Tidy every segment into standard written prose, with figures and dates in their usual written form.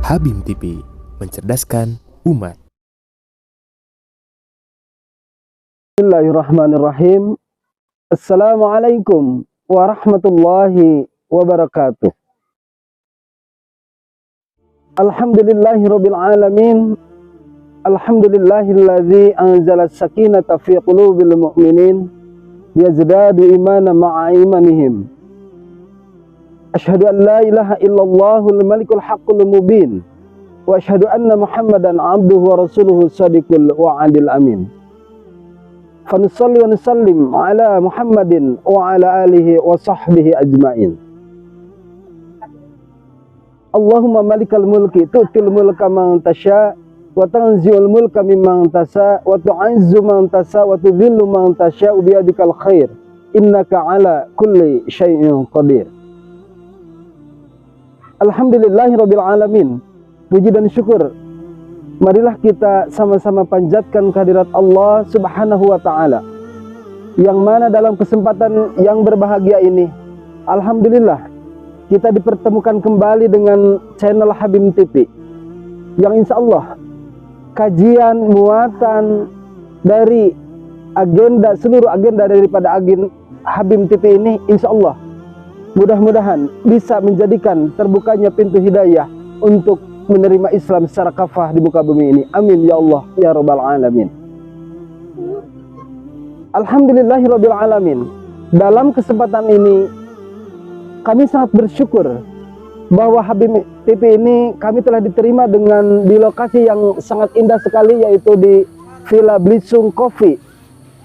Habim TV, mencerdaskan umat. Bismillahirrahmanirrahim. Assalamualaikum warahmatullahi wabarakatuh. Alhamdulillahirabbil alamin. Alhamdulillahilladzi anzala as-sakinata fi qulubil mu'minin yazdadu imanan ma'a imanihim. Asyhadu an la ilaha illallahul malikul haqqul mubin wa asyhadu anna Muhammadan abduhu wa rasuluhu shadiqul wa'adil amin. Fanusalli wa nusallim ala Muhammadin wa ala alihi wa sahbihi ajmain. Allahumma malikal mulki tu'til mulka man tasha wa tanzi'ul mulka mimman tasha wa tu'izzu man tasha wa tudhillu man tasha biyadikal khair innaka ala kulli syai'in qadir. Alhamdulillahirabbil alamin. Puji dan syukur marilah kita sama-sama panjatkan kehadirat Allah Subhanahu wa taala, yang mana dalam kesempatan yang berbahagia ini alhamdulillah kita dipertemukan kembali dengan channel Habim TV, yang insya Allah kajian muatan dari seluruh agenda daripada Habim TV ini insya Allah mudah-mudahan bisa menjadikan terbukanya pintu hidayah untuk menerima Islam secara kafah di muka bumi ini. Amin ya Allah ya rabbal alamin. Alhamdulillahirabbil alamin. Dalam kesempatan ini kami sangat bersyukur bahwa Habim TV ini kami telah diterima di lokasi yang sangat indah sekali, yaitu di Villa Blisung Coffee,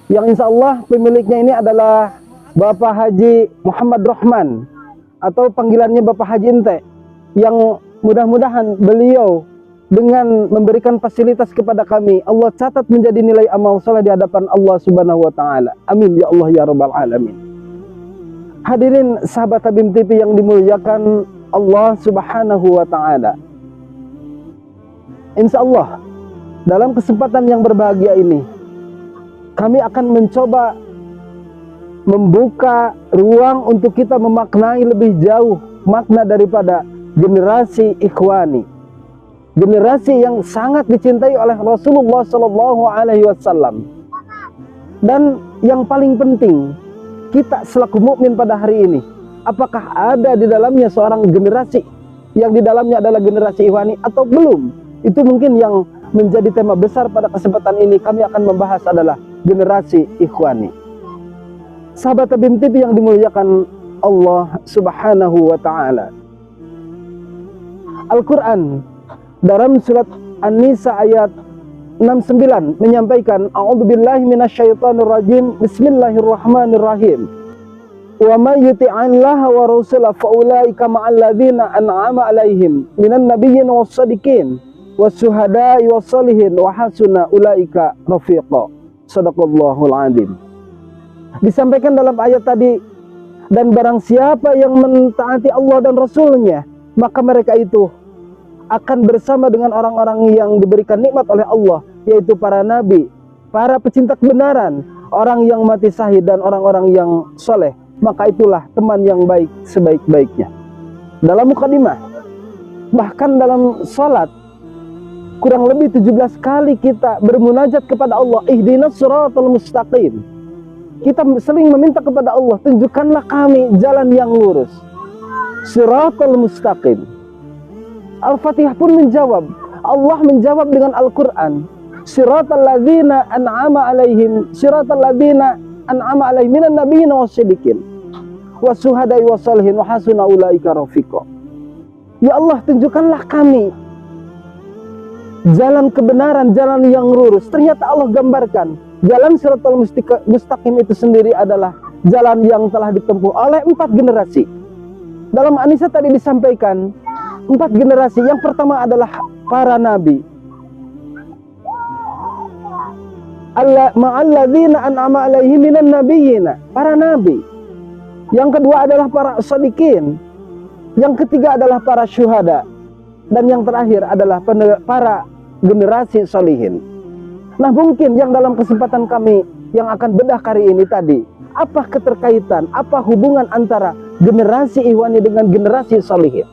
yang insya Allah pemiliknya ini adalah Bapak Haji Muhammad Rahman, atau panggilannya Bapak Haji Ente, yang mudah-mudahan beliau dengan memberikan fasilitas kepada kami, Allah catat menjadi nilai amal soleh di hadapan Allah Subhanahu wa taala. Amin ya Allah ya rabbal alamin. Hadirin sahabat Habim TV yang dimuliakan Allah Subhanahu wa taala. Insya Allah dalam kesempatan yang berbahagia ini kami akan mencoba membuka ruang untuk kita memaknai lebih jauh makna daripada generasi ikhwani, generasi yang sangat dicintai oleh Rasulullah SAW. Dan yang paling penting, kita selaku mukmin pada hari ini, apakah ada di dalamnya seorang generasi yang di dalamnya adalah generasi ikhwani atau belum? Itu mungkin yang menjadi tema besar pada kesempatan ini. Kami akan membahas adalah generasi ikhwani. Sahabat Habim TV yang dimuliakan Allah Subhanahu wa taala. Al-Quran dalam surat An-Nisa ayat 69 menyampaikan, A'udzubillahi minasyaitonir rajim, Bismillahirrahmanirrahim. Wa may yuti'illaha wa rasulahu fa ulaika ma'al ladzina an'ama 'alaihim minan nabiyyin was-shadiqin was-syuhada'i was-shalihin wa hasuna ulaika rafiqa. Shadaqallahul 'adzim. Disampaikan dalam ayat tadi, dan barang siapa yang mentaati Allah dan Rasulnya, maka mereka itu akan bersama dengan orang-orang yang diberikan nikmat oleh Allah, yaitu para nabi, para pecinta kebenaran, orang yang mati syahid, dan orang-orang yang soleh. Maka itulah teman yang baik sebaik-baiknya. Dalam mukadimah, bahkan dalam salat, kurang lebih 17 kali kita bermunajat kepada Allah, ihdinas siratal mustaqim. Kita sering meminta kepada Allah, tunjukkanlah kami jalan yang lurus, siratal mustaqim. Al-Fatihah pun menjawab, Allah menjawab dengan Al-Quran, siratal ladzina an'ama 'alaihim, siratal ladzina an'ama 'alaihim minan nabiyyin was-siddiqin was-syuhada'i was-shalihin wa hasuna ulaika rafiqa. Ya Allah, tunjukkanlah kami jalan kebenaran, jalan yang lurus. Ternyata Allah gambarkan jalan siratal mustaqim itu sendiri adalah jalan yang telah ditempuh oleh 4 generasi. Dalam An-Nisa tadi disampaikan 4 generasi. Yang pertama adalah para nabi, ma'alladzina an'ama 'alaihim minan nabiyyina, para nabi. Yang kedua adalah para shadiqin. Yang ketiga adalah para syuhada. Dan yang terakhir adalah para generasi sholihin. Nah, mungkin yang dalam kesempatan kami yang akan bedah kali ini tadi, apa keterkaitan, apa hubungan antara generasi ikhwani dengan generasi sholihin?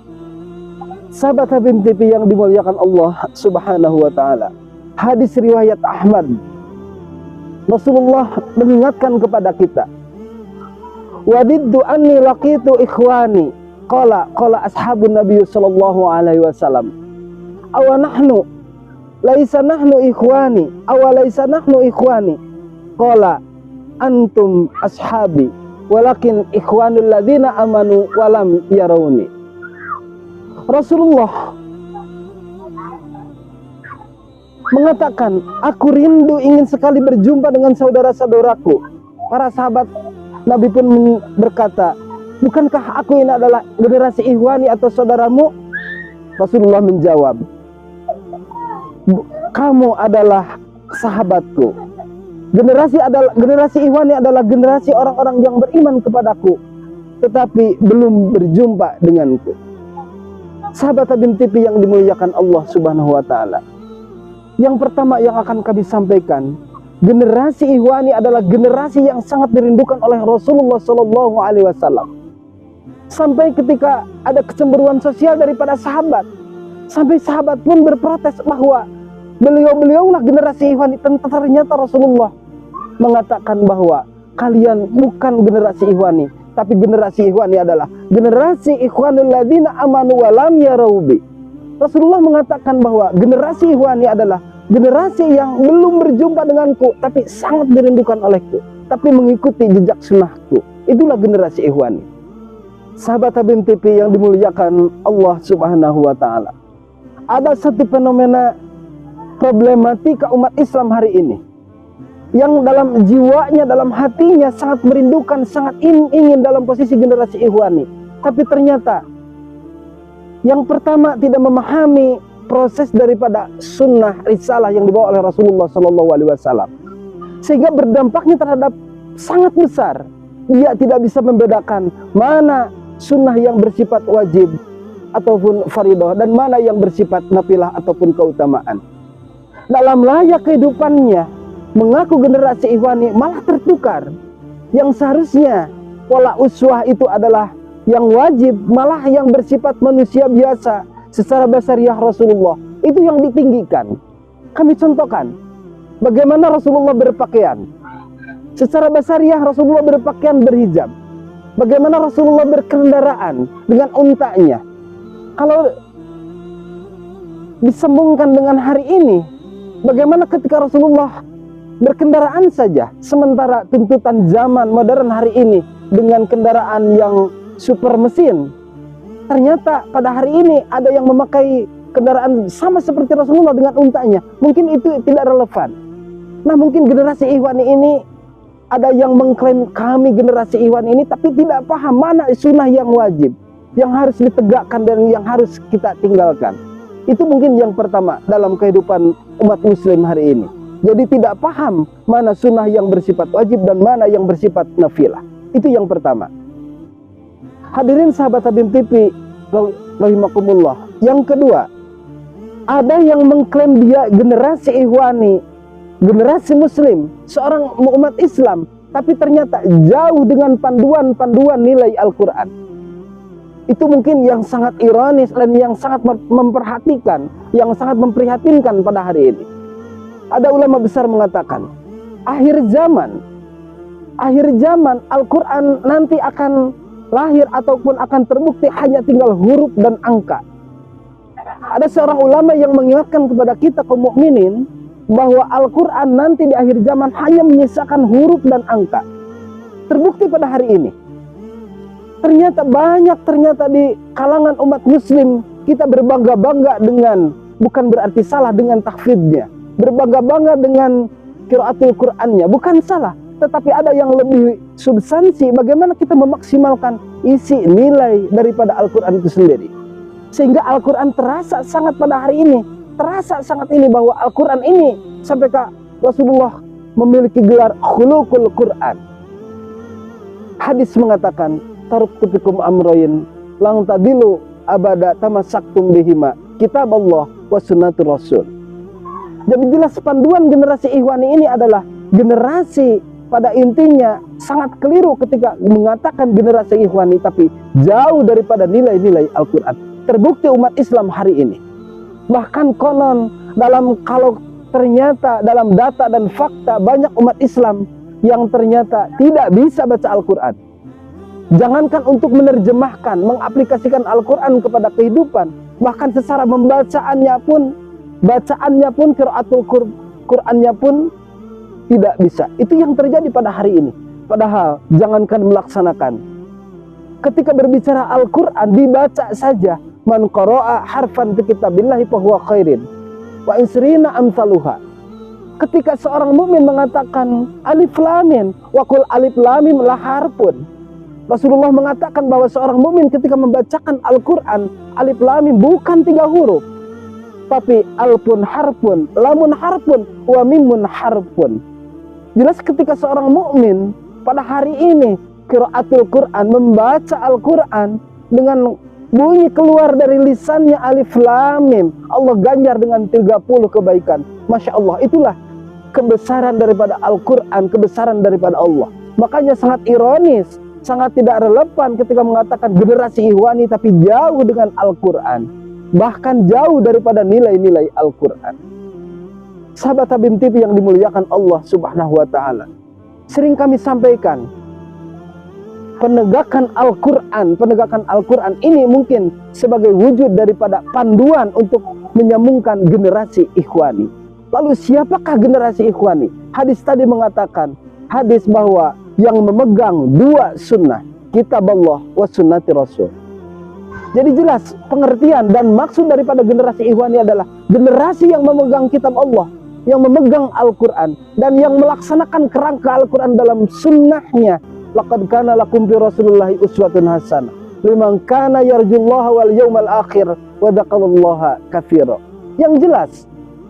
Sahabat Habib TV yang dimuliakan Allah Subhanahu wa taala. Hadis riwayat Ahmad. Rasulullah mengingatkan kepada kita. Wadiddu anni laqitu ikhwani. Qala ashabun Nabi sallallahu alaihi wasallam. Awa nahnu laisa nahnu ikhwani. Awa laisa nahnu ikhwani. Qala antum ashabi. Walakin ikhwanul ladzina amanu walam yarawni. Rasulullah mengatakan, aku rindu ingin sekali berjumpa dengan saudara-saudaraku. Para sahabat Nabi pun berkata, bukankah aku ini adalah generasi ikhwani atau saudaramu? Rasulullah menjawab, kamu adalah sahabatku. Generasi ikhwani adalah generasi orang-orang yang beriman kepadaku, tetapi belum berjumpa denganku. Sahabat Habib TV yang dimuliakan Allah Subhanahu wa taala. Yang pertama yang akan kami sampaikan, generasi ikhwani adalah generasi yang sangat dirindukan oleh Rasulullah sallallahu alaihi wasallam. Sampai ketika ada kecemburuan sosial daripada sahabat, sampai sahabat pun berprotes bahwa beliau-beliaulah generasi ikhwani. Ternyata Rasulullah mengatakan bahwa kalian bukan generasi ikhwani, tapi generasi ikhwani adalah generasi ikhwanul ladzina amanu wa lam yarawbi. Rasulullah mengatakan bahwa generasi ikhwani adalah generasi yang belum berjumpa denganku, tapi sangat dirindukan olehku, tapi mengikuti jejak sunnahku. Itulah generasi ikhwani. Sahabat Habib TV yang dimuliakan Allah Subhanahu wa taala. Ada satu fenomena problematika umat Islam hari ini, yang dalam jiwanya, dalam hatinya sangat merindukan, sangat ingin dalam posisi generasi ikhwani. Tapi ternyata yang pertama tidak memahami proses daripada sunnah risalah yang dibawa oleh Rasulullah SAW, sehingga berdampaknya terhadap sangat besar. Dia tidak bisa membedakan mana sunnah yang bersifat wajib ataupun faridah dan mana yang bersifat nafilah ataupun keutamaan. Dalam layak kehidupannya mengaku generasi ikhwani malah tertukar. Yang seharusnya pola uswah itu adalah yang wajib, malah yang bersifat manusia biasa secara basariah Rasulullah itu yang ditinggikan. Kami contohkan bagaimana Rasulullah berpakaian. Secara basariah Rasulullah berpakaian berhijab. Bagaimana Rasulullah berkendaraan dengan untanya. Kalau disambungkan dengan hari ini, bagaimana ketika Rasulullah berkendaraan saja, sementara tuntutan zaman modern hari ini dengan kendaraan yang super mesin. Ternyata pada hari ini ada yang memakai kendaraan sama seperti Rasulullah dengan untanya. Mungkin itu tidak relevan. Nah, mungkin generasi ikhwani ini ada yang mengklaim kami generasi ikhwani ini, tapi tidak paham mana sunnah yang wajib, yang harus ditegakkan dan yang harus kita tinggalkan. Itu mungkin yang pertama dalam kehidupan umat muslim hari ini. Jadi tidak paham mana sunnah yang bersifat wajib dan mana yang bersifat nafilah. Itu yang pertama. Hadirin sahabat Habib TV rahimakumullah. Yang kedua, ada yang mengklaim dia generasi ikhwani, generasi muslim, seorang umat Islam, tapi ternyata jauh dengan panduan-panduan nilai Al-Quran. Itu mungkin yang sangat ironis dan yang sangat memperhatikan, yang sangat memprihatinkan pada hari ini. Ada ulama besar mengatakan, akhir zaman Al-Quran nanti akan lahir ataupun akan terbukti hanya tinggal huruf dan angka. Ada seorang ulama yang mengingatkan kepada kita kaum mukminin bahwa Al-Quran nanti di akhir zaman hanya menyisakan huruf dan angka. Terbukti pada hari ini. Ternyata banyak di kalangan umat muslim kita berbangga-bangga dengan, bukan berarti salah dengan tahfidnya, berbangga-bangga dengan qiraatul Qur'annya, bukan salah. Tetapi ada yang lebih substansi, bagaimana kita memaksimalkan isi nilai daripada Al-Quran itu sendiri. Sehingga Al-Quran terasa sangat pada hari ini, terasa sangat ini bahwa Al-Quran ini sampai Rasulullah memiliki gelar khuluqul Quran. Hadis mengatakan, taraktu fikum amrayn lang tadilu abada tamassaktum bihima, kitab Allah wa sunnatur Rasul. Jadi jelas panduan generasi ikhwani ini adalah generasi pada intinya sangat keliru ketika mengatakan generasi ikhwani, tapi jauh daripada nilai-nilai Al-Quran. terbukti umat Islam hari ini. Bahkan konon kalau ternyata dalam data dan fakta banyak umat Islam yang ternyata tidak bisa baca Al-Quran. Jangankan untuk menerjemahkan, mengaplikasikan Al-Quran kepada kehidupan, bahkan secara bacaannya pun qiraatul Qur'annya pun tidak bisa. Itu yang terjadi pada hari ini. Padahal jangankan melaksanakan, ketika berbicara Al-Quran dibaca saja, man qara'a harfan fi kitabillahi fahuwa khairin wa insrina amsaluha. Ketika seorang mukmin mengatakan alif lam mim wa qul alif lam mim la harfun, Rasulullah mengatakan bahwa seorang mukmin ketika membacakan Al-Quran, alif lam mim bukan 3 huruf, tapi alpun harfun, lamun harfun, wa mimun harfun. Jelas ketika seorang mukmin pada hari ini qiraatul Quran, membaca Al-Quran dengan bunyi keluar dari lisannya alif lam mim, Allah ganjar dengan 30 kebaikan. Masya Allah, itulah kebesaran daripada Al-Quran, kebesaran daripada Allah. Makanya sangat ironis, sangat tidak relevan ketika mengatakan generasi Ikhwani tapi jauh dengan Al-Quran, bahkan jauh daripada nilai-nilai Al-Quran. Sahabat Habib TV yang dimuliakan Allah Subhanahu wa ta'ala, sering kami sampaikan, penegakan Al-Quran ini mungkin sebagai wujud daripada panduan untuk menyambungkan generasi Ikhwani. Lalu siapakah generasi Ikhwani? Hadis tadi mengatakan, hadis bahwa yang memegang 2 sunnah, kitab Allah wa sunnati Rasul. Jadi jelas pengertian dan maksud daripada generasi Ikhwani adalah generasi yang memegang kitab Allah, yang memegang Al-Quran, dan yang melaksanakan kerangka Al-Quran dalam sunnahnya. Laqad kana lakum fi Rasulillahi uswatun hasanah liman kana yarjullaha wal yawmal akhir wa dzakarallaha katsira. Yang jelas,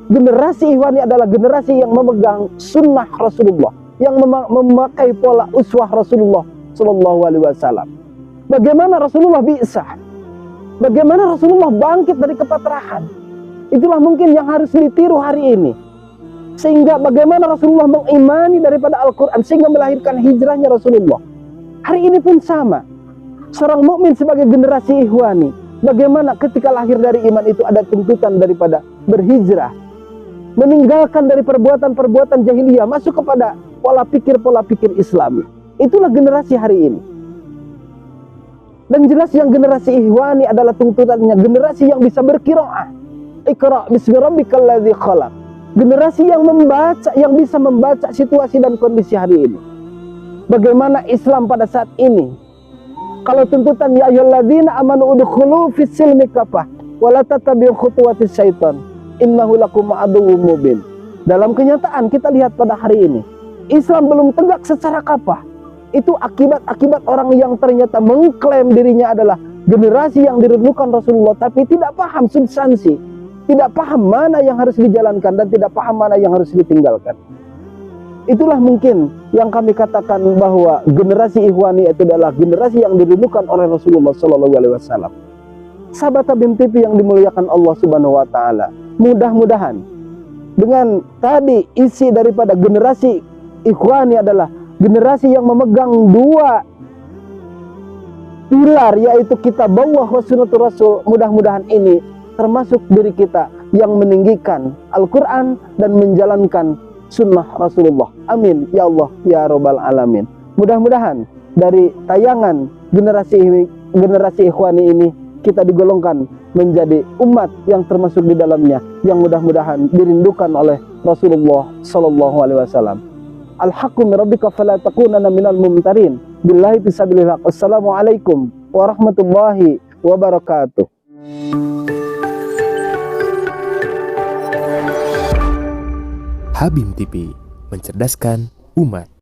generasi Ikhwani adalah generasi yang memegang sunnah Rasulullah, yang memakai pola uswah Rasulullah sallallahu alaihi wasallam. Bagaimana Rasulullah bi'sah? Bagaimana Rasulullah bangkit dari kepatrahan? Itulah mungkin yang harus ditiru hari ini. Sehingga bagaimana Rasulullah mengimani daripada Al-Quran sehingga melahirkan hijrahnya Rasulullah. Hari ini pun sama. Seorang mukmin sebagai generasi Ikhwani, bagaimana ketika lahir dari iman itu ada tuntutan daripada berhijrah, meninggalkan dari perbuatan-perbuatan jahiliyah, masuk kepada pola pikir Islami. Itulah generasi hari ini. Dan jelas yang generasi Ikhwani adalah tuntutannya generasi yang bisa berqiraah. Iqra bismi rabbikal ladzi khalaq. Generasi yang membaca, yang bisa membaca situasi dan kondisi hari ini. Bagaimana Islam pada saat ini? Kalau tuntutan ya ayyuhalladzina amanu udkhulu fis silmi kafah wa la tattabi'u khutuwatis syaitan innahu lakum aduwwum mubin. Dalam kenyataan kita lihat pada hari ini, Islam belum tegak secara kafah. Itu akibat orang yang ternyata mengklaim dirinya adalah generasi yang dirindukan Rasulullah, tapi tidak paham substansi, tidak paham mana yang harus dijalankan dan tidak paham mana yang harus ditinggalkan. Itulah mungkin yang kami katakan bahwa generasi Ikhwani itu adalah generasi yang dirindukan oleh Rasulullah Sallallahu Alaihi Wasallam. Sahabat Habib TV yang dimuliakan Allah Subhanahu Wa Taala, mudah-mudahan dengan tadi isi daripada generasi Ikhwani adalah generasi yang memegang 2 pilar, yaitu kitab Allah wa sunnatur Rasul. Mudah-mudahan ini termasuk diri kita yang meninggikan Al-Quran dan menjalankan sunnah Rasulullah. Amin ya Allah ya Rabbal Alamin. Mudah-mudahan dari tayangan generasi Ikhwani ini kita digolongkan menjadi umat yang termasuk di dalamnya, yang mudah-mudahan dirindukan oleh Rasulullah Sallallahu Alaihi Wasallam. Al-haqqu min rabbika fala takunanna minal mumtarin. Billahi fisabilillah. Assalamualaikum warahmatullahi wabarakatuh. Habib TV, mencerdaskan umat.